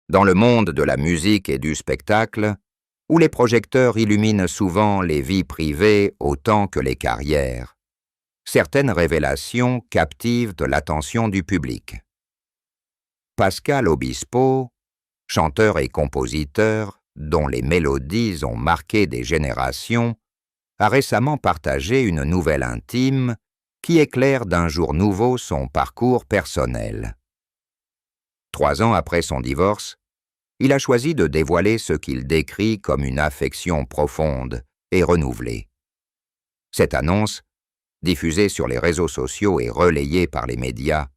Dans le monde de la musique et du spectacle, où les projecteurs illuminent souvent les vies privées autant que les carrières, certaines révélations captivent l'attention du public. Pascal Obispo, chanteur et compositeur dont les mélodies ont marqué des générations, a récemment partagé une nouvelle intime qui éclaire d'un jour nouveau son parcours personnel. 3 ans après son divorce, il a choisi de dévoiler ce qu'il décrit comme une affection profonde et renouvelée. Cette annonce, diffusée sur les réseaux sociaux et relayée par les médias,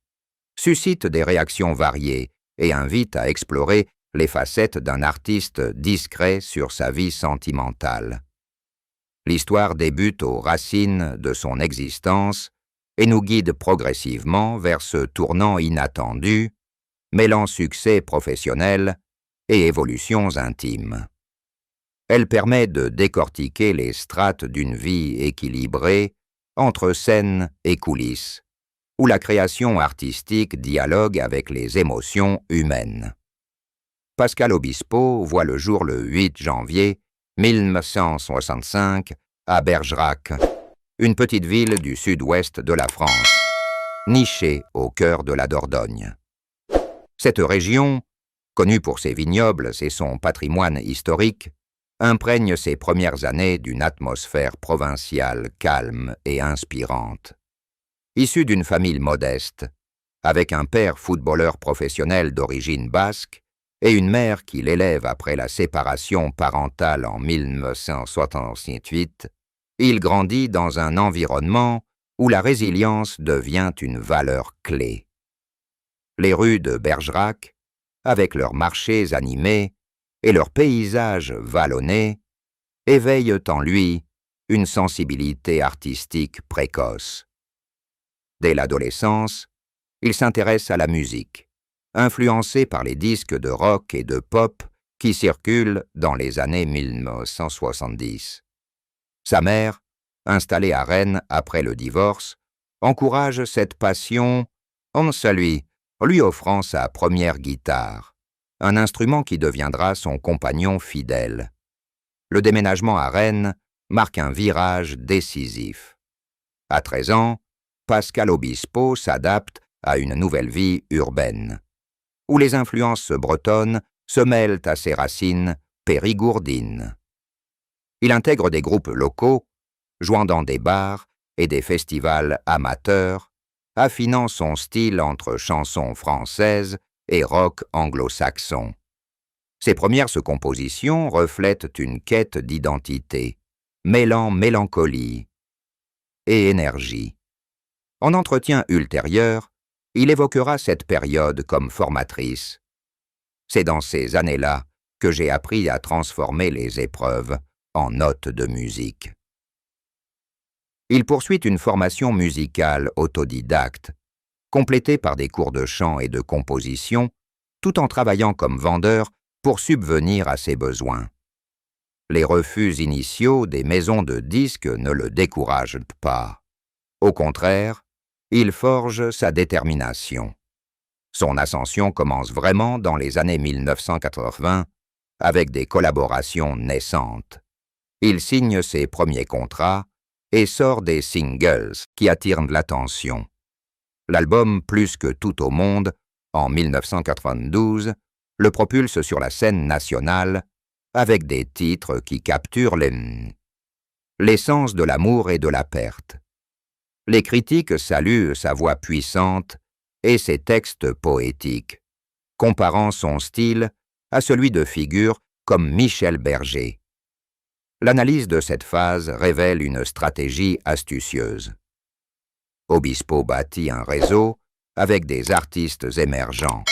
suscite des réactions variées et invite à explorer les facettes d'un artiste discret sur sa vie sentimentale. L'histoire débute aux racines de son existence et nous guide progressivement vers ce tournant inattendu, mêlant succès professionnel et évolutions intimes. Elle permet de décortiquer les strates d'une vie équilibrée entre scène et coulisses, où la création artistique dialogue avec les émotions humaines. Pascal Obispo voit le jour le 8 janvier 1965 à Bergerac, une petite ville du sud-ouest de la France, nichée au cœur de la Dordogne. Cette région, connue pour ses vignobles et son patrimoine historique, imprègne ses premières années d'une atmosphère provinciale calme et inspirante. Issu d'une famille modeste, avec un père footballeur professionnel d'origine basque et une mère qui l'élève après la séparation parentale en 1968, il grandit dans un environnement où la résilience devient une valeur clé. Les rues de Bergerac, avec leurs marchés animés et leurs paysages vallonnés, éveillent en lui une sensibilité artistique précoce. Dès l'adolescence, il s'intéresse à la musique, influencé par les disques de rock et de pop qui circulent dans les années 1970. Sa mère, installée à Rennes après le divorce, encourage cette passion en lui offrant sa première guitare, un instrument qui deviendra son compagnon fidèle. Le déménagement à Rennes marque un virage décisif. À 13 ans, Pascal Obispo s'adapte à une nouvelle vie urbaine, où les influences bretonnes se mêlent à ses racines périgourdines. Il intègre des groupes locaux, jouant dans des bars et des festivals amateurs, affinant son style entre chansons françaises et rock anglo-saxon. Ses premières compositions reflètent une quête d'identité, mêlant mélancolie et énergie. En entretien ultérieur, il évoquera cette période comme formatrice. C'est dans ces années-là que j'ai appris à transformer les épreuves en notes de musique. Il poursuit une formation musicale autodidacte, complétée par des cours de chant et de composition, tout en travaillant comme vendeur pour subvenir à ses besoins. Les refus initiaux des maisons de disques ne le découragent pas. Au contraire, il forge sa détermination. Son ascension commence vraiment dans les années 1980 avec des collaborations naissantes. Il signe ses premiers contrats et sort des singles qui attirent l'attention. L'album Plus que tout au monde, en 1992, le propulse sur la scène nationale avec des titres qui capturent l'essence de l'amour et de la perte. Les critiques saluent sa voix puissante et ses textes poétiques, comparant son style à celui de figures comme Michel Berger. L'analyse de cette phase révèle une stratégie astucieuse. Obispo bâtit un réseau avec des artistes émergents,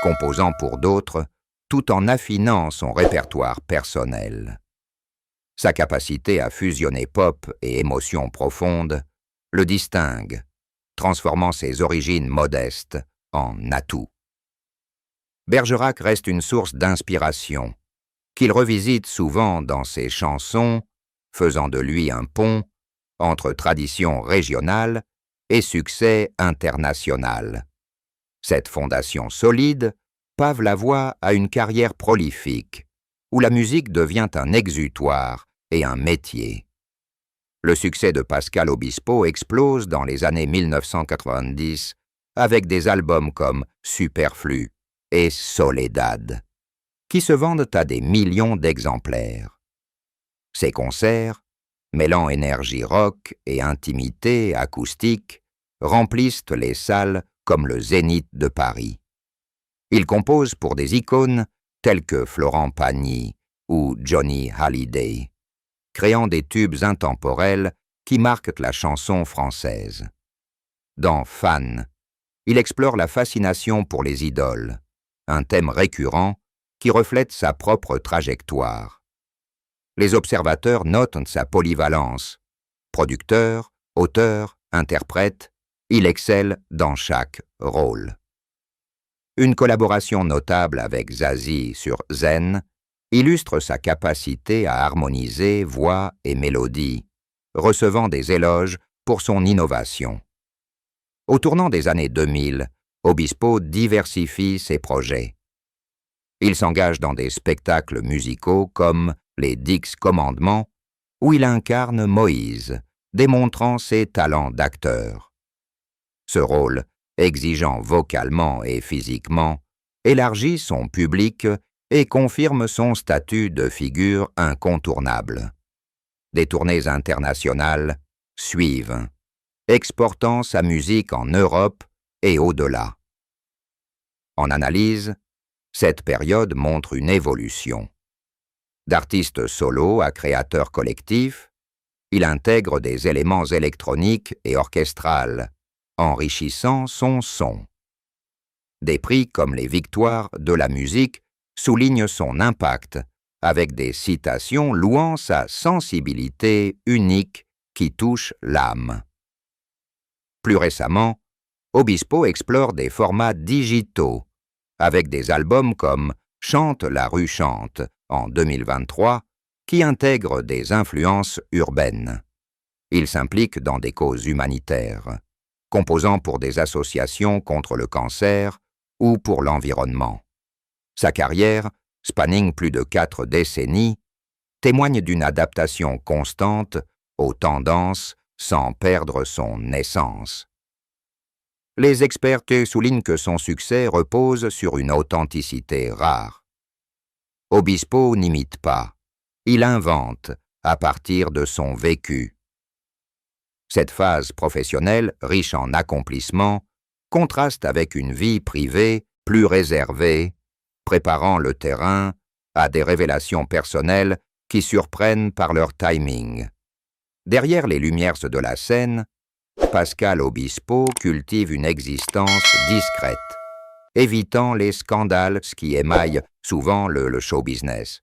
composant pour d'autres, tout en affinant son répertoire personnel. Sa capacité à fusionner pop et émotions profondes le distingue, transformant ses origines modestes en atout. Bergerac reste une source d'inspiration, qu'il revisite souvent dans ses chansons, faisant de lui un pont entre tradition régionale et succès international. Cette fondation solide pave la voie à une carrière prolifique, où la musique devient un exutoire et un métier. Le succès de Pascal Obispo explose dans les années 1990 avec des albums comme Superflu et Soledad, qui se vendent à des millions d'exemplaires. Ses concerts, mêlant énergie rock et intimité acoustique, remplissent les salles comme le Zénith de Paris. Il compose pour des icônes telles que Florent Pagny ou Johnny Hallyday, créant des tubes intemporels qui marquent la chanson française. Dans Fan, il explore la fascination pour les idoles, un thème récurrent qui reflète sa propre trajectoire. Les observateurs notent sa polyvalence. Producteur, auteur, interprète, il excelle dans chaque rôle. Une collaboration notable avec Zazie sur Zen illustre sa capacité à harmoniser voix et mélodie, recevant des éloges pour son innovation. Au tournant des années 2000, Obispo diversifie ses projets. Il s'engage dans des spectacles musicaux comme les 10 Commandements, où il incarne Moïse, démontrant ses talents d'acteur. Ce rôle, exigeant vocalement et physiquement, élargit son public et confirme son statut de figure incontournable. Des tournées internationales suivent, exportant sa musique en Europe et au-delà. En analyse, cette période montre une évolution. D'artiste solo à créateur collectif, il intègre des éléments électroniques et orchestrales, enrichissant son son. Des prix comme les Victoires de la musique soulignent son impact, avec des citations louant sa sensibilité unique qui touche l'âme. Plus récemment, Obispo explore des formats digitaux, avec des albums comme Chante la rue chante en 2023, qui intègrent des influences urbaines. Il s'implique dans des causes humanitaires, composant pour des associations contre le cancer ou pour l'environnement. Sa carrière, spanning plus de 4 décennies, témoigne d'une adaptation constante aux tendances sans perdre son essence. Les experts soulignent que son succès repose sur une authenticité rare. Obispo n'imite pas, il invente à partir de son vécu. Cette phase professionnelle, riche en accomplissements, contraste avec une vie privée plus réservée, préparant le terrain à des révélations personnelles qui surprennent par leur timing. Derrière les lumières de la scène, Pascal Obispo cultive une existence discrète, évitant les scandales qui émaillent souvent le show business.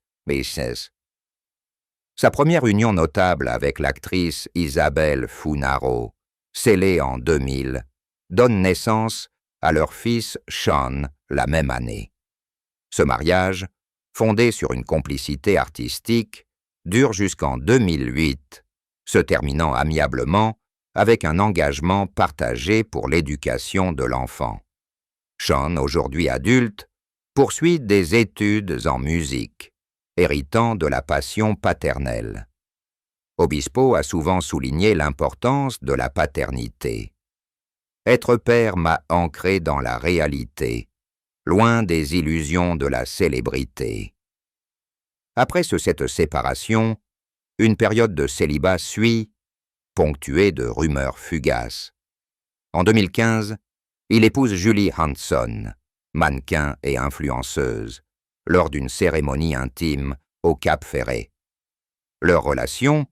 Sa première union notable avec l'actrice Isabelle Funaro, scellée en 2000, donne naissance à leur fils Sean la même année. Ce mariage, fondé sur une complicité artistique, dure jusqu'en 2008, se terminant amiablement avec un engagement partagé pour l'éducation de l'enfant. Sean, aujourd'hui adulte, poursuit des études en musique, héritant de la passion paternelle. Obispo a souvent souligné l'importance de la paternité. Être père m'a ancré dans la réalité, loin des illusions de la célébrité. Après cette séparation, une période de célibat suit, ponctuée de rumeurs fugaces. En 2015, il épouse Julie Hanson, mannequin et influenceuse, lors d'une cérémonie intime au Cap Ferret. Leur relation,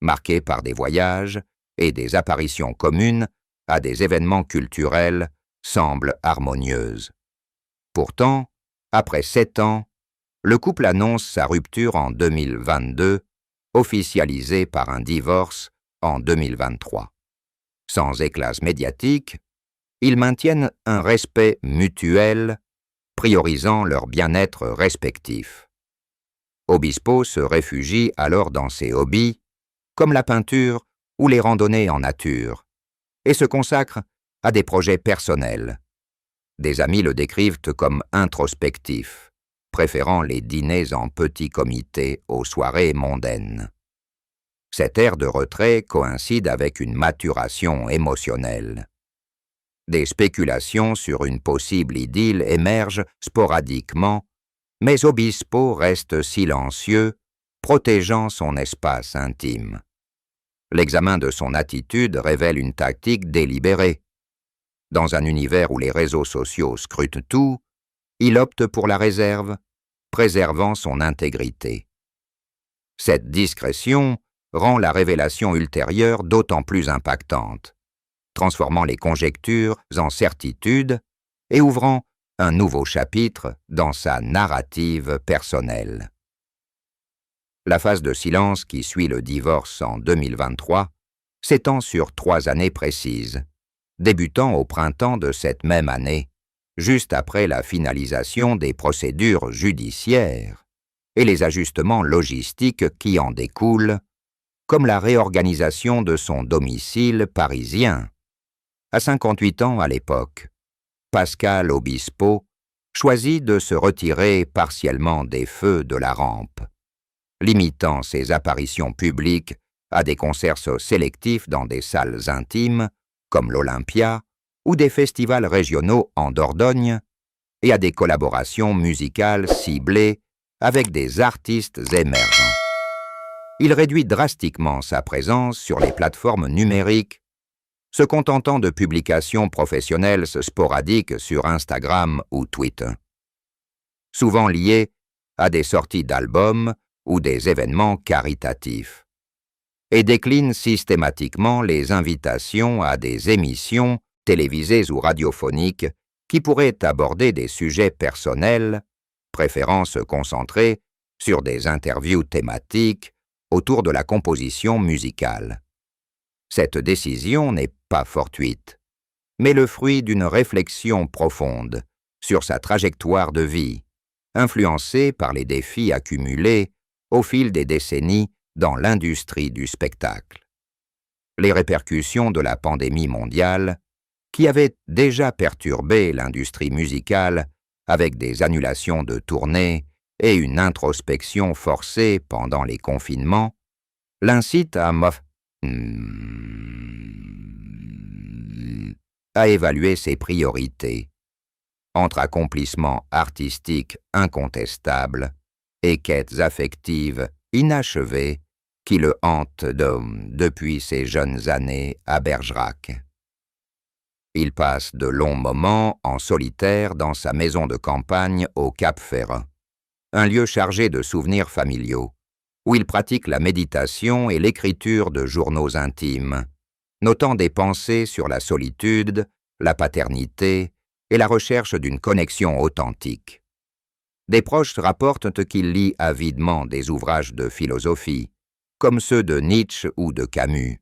marquée par des voyages et des apparitions communes à des événements culturels, semble harmonieuse. Pourtant, après 7 ans, le couple annonce sa rupture en 2022, officialisée par un divorce en 2023. Sans éclat médiatique, ils maintiennent un respect mutuel, priorisant leur bien-être respectif. Obispo se réfugie alors dans ses hobbies, comme la peinture ou les randonnées en nature, et se consacre à des projets personnels. Des amis le décrivent comme introspectif, préférant les dîners en petit comité aux soirées mondaines. Cet air de retrait coïncide avec une maturation émotionnelle. Des spéculations sur une possible idylle émergent sporadiquement, mais Obispo reste silencieux, protégeant son espace intime. L'examen de son attitude révèle une tactique délibérée. Dans un univers où les réseaux sociaux scrutent tout, il opte pour la réserve, préservant son intégrité. Cette discrétion rend la révélation ultérieure d'autant plus impactante, transformant les conjectures en certitudes et ouvrant un nouveau chapitre dans sa narrative personnelle. La phase de silence qui suit le divorce en 2023 s'étend sur 3 années précises, débutant au printemps de cette même année, juste après la finalisation des procédures judiciaires et les ajustements logistiques qui en découlent, comme la réorganisation de son domicile parisien. À 58 ans à l'époque, Pascal Obispo choisit de se retirer partiellement des feux de la rampe, limitant ses apparitions publiques à des concerts sélectifs dans des salles intimes, comme l'Olympia, ou des festivals régionaux en Dordogne, et à des collaborations musicales ciblées avec des artistes émergents. Il réduit drastiquement sa présence sur les plateformes numériques, se contentant de publications professionnelles sporadiques sur Instagram ou Twitter, souvent liées à des sorties d'albums ou des événements caritatifs, et décline systématiquement les invitations à des émissions télévisées ou radiophoniques qui pourraient aborder des sujets personnels, préférant se concentrer sur des interviews thématiques autour de la composition musicale. Cette décision n'est pas fortuite, mais le fruit d'une réflexion profonde sur sa trajectoire de vie, influencée par les défis accumulés au fil des décennies dans l'industrie du spectacle. Les répercussions de la pandémie mondiale, qui avait déjà perturbé l'industrie musicale avec des annulations de tournées et une introspection forcée pendant les confinements, l'incitent à évaluer ses priorités, entre accomplissements artistiques incontestables et quêtes affectives inachevées qui le hantent depuis ses jeunes années à Bergerac. Il passe de longs moments en solitaire dans sa maison de campagne au Cap-Ferrat, un lieu chargé de souvenirs familiaux, où il pratique la méditation et l'écriture de journaux intimes, notant des pensées sur la solitude, la paternité et la recherche d'une connexion authentique. Des proches rapportent qu'il lit avidement des ouvrages de philosophie, comme ceux de Nietzsche ou de Camus,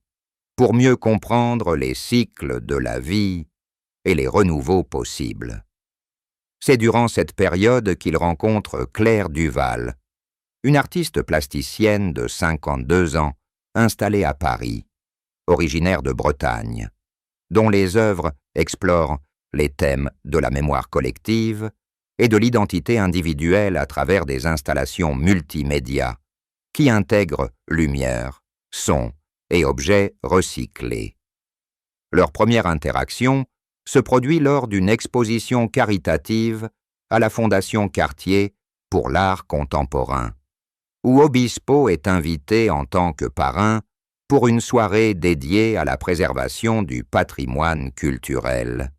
pour mieux comprendre les cycles de la vie et les renouveaux possibles. C'est durant cette période qu'il rencontre Claire Duval, une artiste plasticienne de 52 ans, installée à Paris, originaire de Bretagne, dont les œuvres explorent les thèmes de la mémoire collective et de l'identité individuelle à travers des installations multimédia qui intègrent lumière, son et objets recyclés. Leur première interaction se produit lors d'une exposition caritative à la Fondation Cartier pour l'art contemporain, où Obispo est invité en tant que parrain pour une soirée dédiée à la préservation du patrimoine culturel.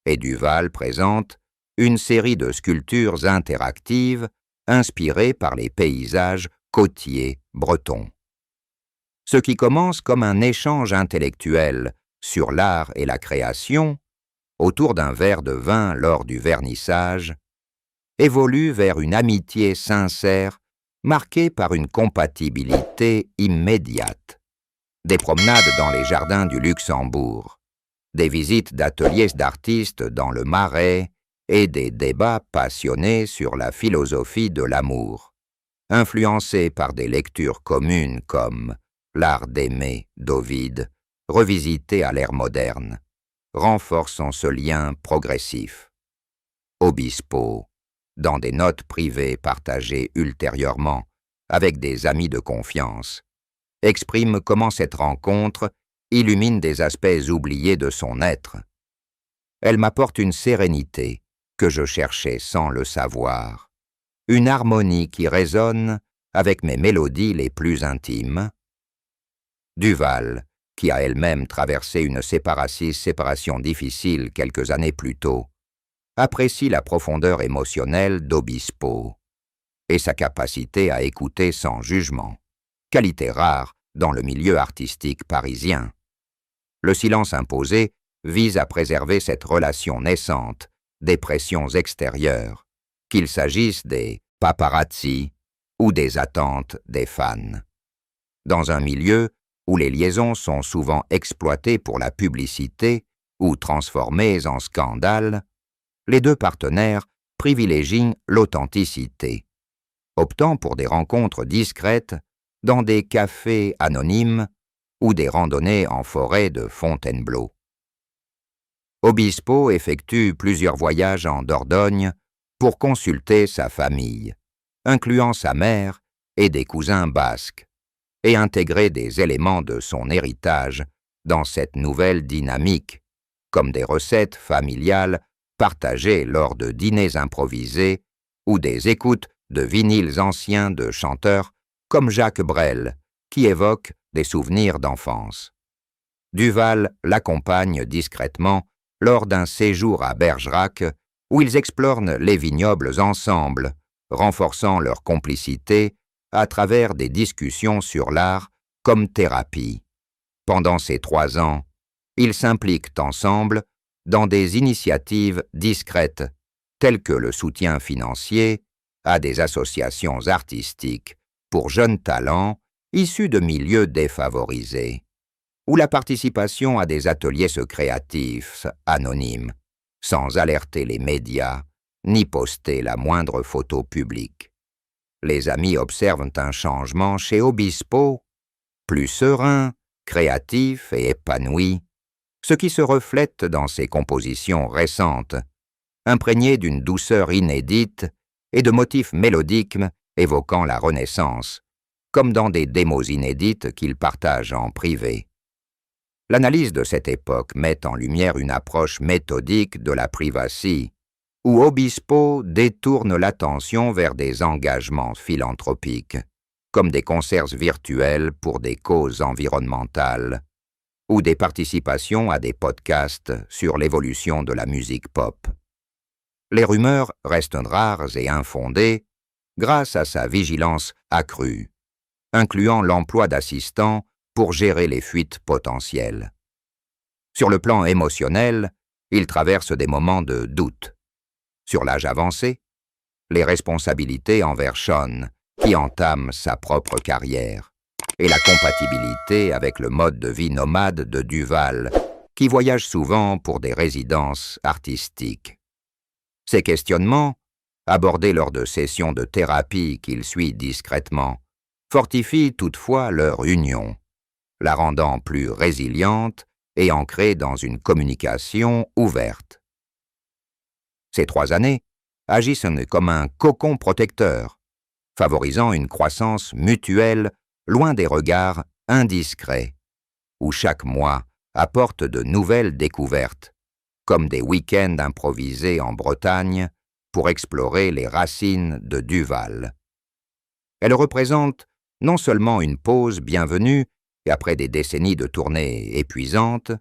Et Duval présente une série de sculptures interactives inspirées par les paysages côtiers bretons. Ce qui commence comme un échange intellectuel sur l'art et la création, autour d'un verre de vin lors du vernissage, évolue vers une amitié sincère marquée par une compatibilité immédiate. Des promenades dans les jardins du Luxembourg, des visites d'ateliers d'artistes dans le Marais et des débats passionnés sur la philosophie de l'amour, influencés par des lectures communes comme L'art d'aimer d'Ovide, revisité à l'ère moderne, renforçant ce lien progressif. Obispo, dans des notes privées partagées ultérieurement avec des amis de confiance, exprime comment cette rencontre illumine des aspects oubliés de son être. Elle m'apporte une sérénité que je cherchais sans le savoir, une harmonie qui résonne avec mes mélodies les plus intimes. Duval, qui a elle-même traversé une séparation difficile quelques années plus tôt, apprécie la profondeur émotionnelle d'Obispo et sa capacité à écouter sans jugement, qualité rare dans le milieu artistique parisien. Le silence imposé vise à préserver cette relation naissante des pressions extérieures, qu'il s'agisse des paparazzi ou des attentes des fans. Dans un milieu où les liaisons sont souvent exploitées pour la publicité ou transformées en scandale, les deux partenaires privilégient l'authenticité, optant pour des rencontres discrètes dans des cafés anonymes ou des randonnées en forêt de Fontainebleau. Obispo effectue plusieurs voyages en Dordogne pour consulter sa famille, incluant sa mère et des cousins basques, et intégrer des éléments de son héritage dans cette nouvelle dynamique, comme des recettes familiales partagées lors de dîners improvisés ou des écoutes de vinyles anciens de chanteurs comme Jacques Brel, qui évoquent des souvenirs d'enfance. Duval l'accompagne discrètement lors d'un séjour à Bergerac où ils explorent les vignobles ensemble, renforçant leur complicité à travers des discussions sur l'art comme thérapie. Pendant ces 3 ans, ils s'impliquent ensemble dans des initiatives discrètes, telles que le soutien financier à des associations artistiques pour jeunes talents issus de milieux défavorisés, ou la participation à des ateliers créatifs anonymes, sans alerter les médias ni poster la moindre photo publique. Les amis observent un changement chez Obispo, plus serein, créatif et épanoui, ce qui se reflète dans ses compositions récentes, imprégnées d'une douceur inédite et de motifs mélodiques évoquant la Renaissance, comme dans des démos inédites qu'il partage en privé. L'analyse de cette époque met en lumière une approche méthodique de la privacy, où Obispo détourne l'attention vers des engagements philanthropiques, comme des concerts virtuels pour des causes environnementales, ou des participations à des podcasts sur l'évolution de la musique pop. Les rumeurs restent rares et infondées grâce à sa vigilance accrue, incluant l'emploi d'assistants pour gérer les fuites potentielles. Sur le plan émotionnel, il traverse des moments de doute. Sur l'âge avancé, les responsabilités envers Sean, qui entame sa propre carrière, et la compatibilité avec le mode de vie nomade de Duval, qui voyage souvent pour des résidences artistiques. Ces questionnements, abordés lors de sessions de thérapie qu'il suit discrètement, fortifient toutefois leur union, la rendant plus résiliente et ancrée dans une communication ouverte. Ces 3 années agissent comme un cocon protecteur, favorisant une croissance mutuelle loin des regards indiscrets, où chaque mois apporte de nouvelles découvertes, comme des week-ends improvisés en Bretagne pour explorer les racines de Duval. Elle représente non seulement une pause bienvenue après des décennies de tournées épuisantes,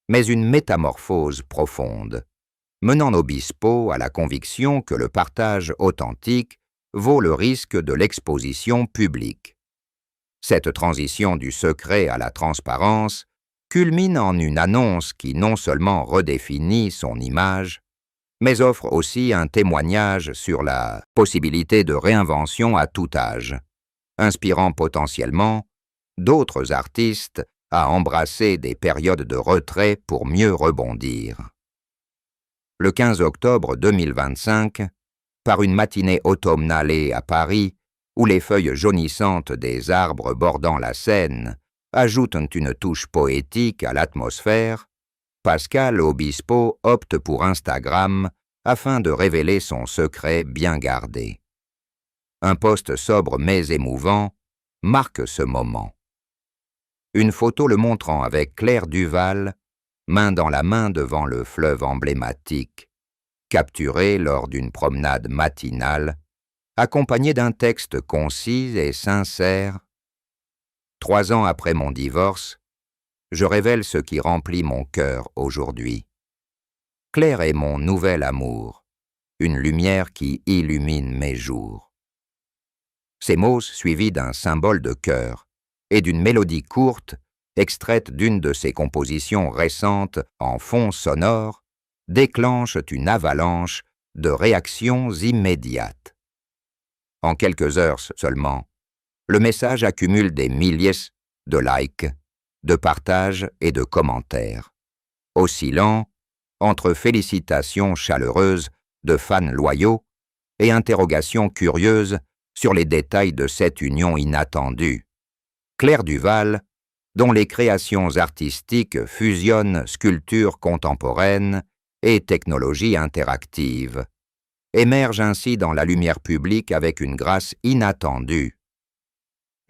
mais une métamorphose profonde, menant Obispo à la conviction que le partage authentique vaut le risque de l'exposition publique. Cette transition du secret à la transparence culmine en une annonce qui non seulement redéfinit son image, mais offre aussi un témoignage sur la possibilité de réinvention à tout âge, inspirant potentiellement d'autres artistes à embrasser des périodes de retrait pour mieux rebondir. Le 15 octobre 2025, par une matinée automnale à Paris, où les feuilles jaunissantes des arbres bordant la Seine ajoutent une touche poétique à l'atmosphère, Pascal Obispo opte pour Instagram afin de révéler son secret bien gardé. Un poste sobre mais émouvant marque ce moment. Une photo le montrant avec Claire Duval, main dans la main devant le fleuve emblématique, capturée lors d'une promenade matinale, accompagnée d'un texte concis et sincère. 3 ans après mon divorce, je révèle ce qui remplit mon cœur aujourd'hui. Claire est mon nouvel amour, une lumière qui illumine mes jours. Ces mots, suivis d'un symbole de cœur et d'une mélodie courte, extraite d'une de ses compositions récentes en fond sonore, déclenchent une avalanche de réactions immédiates. En quelques heures seulement, le message accumule des milliers de likes, de partages et de commentaires, oscillant entre félicitations chaleureuses de fans loyaux et interrogations curieuses sur les détails de cette union inattendue. Claire Duval, dont les créations artistiques fusionnent sculpture contemporaine et technologie interactive, émerge ainsi dans la lumière publique avec une grâce inattendue.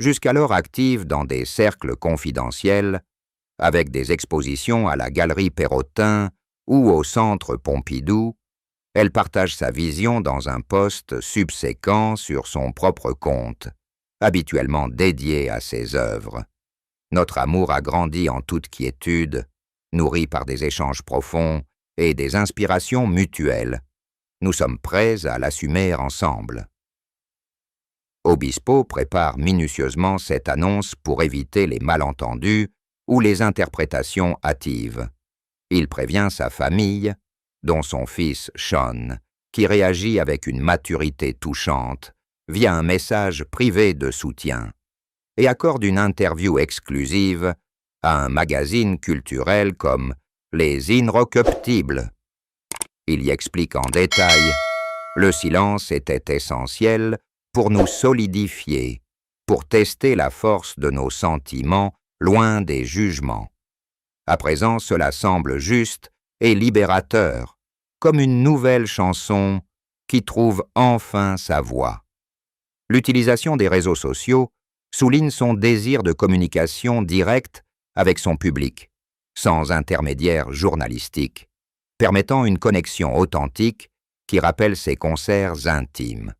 Jusqu'alors active dans des cercles confidentiels, avec des expositions à la Galerie Perrotin ou au Centre Pompidou, elle partage sa vision dans un post subséquent sur son propre compte, habituellement dédié à ses œuvres. Notre amour a grandi en toute quiétude, nourri par des échanges profonds et des inspirations mutuelles. Nous sommes prêts à l'assumer ensemble. Obispo prépare minutieusement cette annonce pour éviter les malentendus ou les interprétations hâtives. Il prévient sa famille, dont son fils Sean, qui réagit avec une maturité touchante via un message privé de soutien, et accorde une interview exclusive à un magazine culturel comme Les Inrecuptibles. Il y explique en détail: le silence était essentiel pour nous solidifier, pour tester la force de nos sentiments loin des jugements. À présent, cela semble juste et libérateur, comme une nouvelle chanson qui trouve enfin sa voix. L'utilisation des réseaux sociaux souligne son désir de communication directe avec son public, sans intermédiaire journalistique, permettant une connexion authentique qui rappelle ses concerts intimes.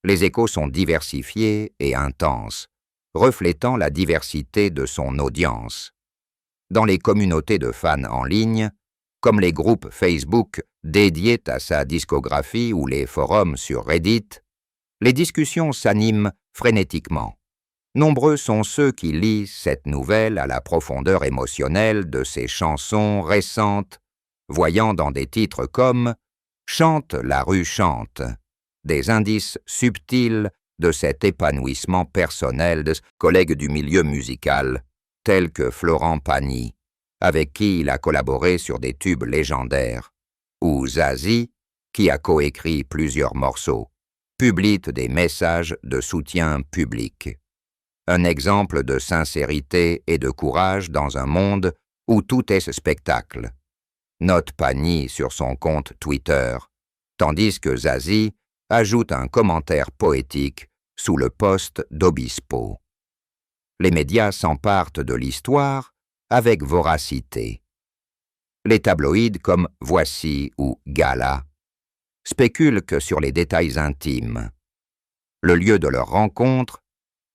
Les échos sont diversifiés et intenses, reflétant la diversité de son audience. Dans les communautés de fans en ligne, comme les groupes Facebook dédiés à sa discographie ou les forums sur Reddit, les discussions s'animent frénétiquement. Nombreux sont ceux qui lisent cette nouvelle à la profondeur émotionnelle de ses chansons récentes, voyant dans des titres comme « Chante, la rue chante » des indices subtils de cet épanouissement personnel de collègues du milieu musical, tels que Florent Pagny, avec qui il a collaboré sur des tubes légendaires, ou Zazie, qui a coécrit plusieurs morceaux, publie des messages de soutien public. Un exemple de sincérité et de courage dans un monde où tout est spectacle. Note Pagny sur son compte Twitter, tandis que Zazie ajoute un commentaire poétique sous le post d'Obispo. Les médias s'emparent de l'histoire avec voracité. Les tabloïds comme Voici ou Gala spéculent que sur les détails intimes, le lieu de leur rencontre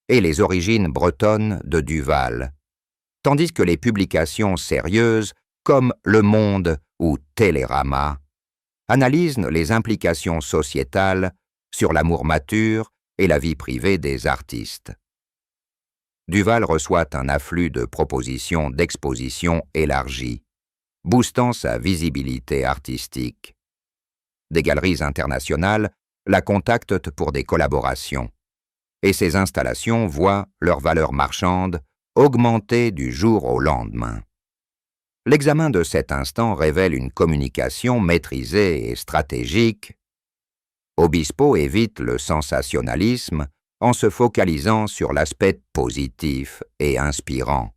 et les origines bretonnes de Duval, tandis que les publications sérieuses comme Le Monde ou Télérama analysent les implications sociétales sur l'amour mature et la vie privée des artistes. Duval reçoit un afflux de propositions d'exposition élargies, boostant sa visibilité artistique. Des galeries internationales la contactent pour des collaborations, et ses installations voient leur valeur marchande augmenter du jour au lendemain. L'examen de cet instant révèle une communication maîtrisée et stratégique. Obispo évite le sensationnalisme en se focalisant sur l'aspect positif et inspirant.